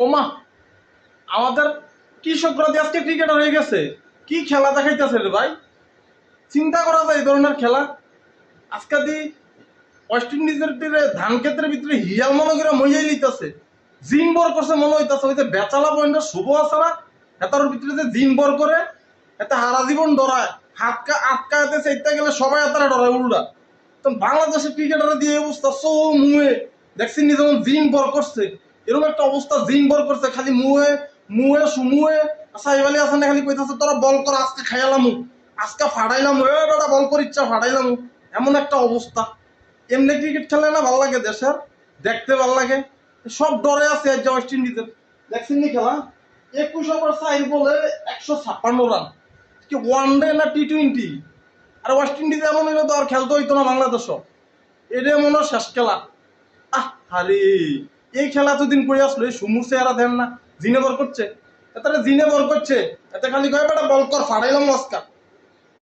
ওমা, আমাদের কৃষকরা দিয়ে আজকে ক্রিকেটার হয়ে গেছে। কি খেলা দেখাইতেছে রে ভাই, চিন্তা করা যায় এই ধরনের খেলা। আজকে দি ওয়েস্ট ইন্ডিজের তীরে ধান ক্ষেত্রের ভিতরে হিয়াল মনে করে মইয়াই লিতেছে, জিন বর করছে মনে হইতেছে। ওই যে বেচালা পয়েন্টের শুভ আছে না, এটার ভিতরে যে জিন বর করে এতে হারা জীবন ডরায়, হাতকা আটকাতে চাইতে গেলে সবাই এতারা ডরায় উল্টা। তো বাংলাদেশের ক্রিকেটার দিয়ে অবস্থা সো মুয়ে দেখছি নি যেমন জিন বর করছে, এরকম একটা অবস্থা জিন বর করছে, খালি মুয়ে মুয়ে সুমুয়ে সাহেব আলী হাসান খালি কইতাছে তোরা বল কর, আজকে খাইলাম, আজকে ফাড়াইলাম, এ বেটা বল কর ইচ্ছা ফাড়াইলাম, এমন একটা অবস্থা। এমনি ক্রিকেট খেলে না ভালো লাগে, দেশের দেখতে ভালো লাগে। সব ডরে আছে আজ ওয়েস্ট ইন্ডিজের, দেখছেন নি খেলা? 21 ওভার 4 বলে 156 রান, কি ওয়ান ডে না টি-20? আর ওয়েস্ট ইন্ডিজ এমন হইলে তো আর খেলতে হইতো না বাংলাদেশও, এটা মনে হয় শেষ খেলা। আরে এই খেলা এতদিন করে আসলো, এই সুমুর চেহারা দেন না, জিনে বর করছে, এতে জিনে বর করছে, এতে খালি কয় বেটা বল কর ফাড়াইলাম আজকা।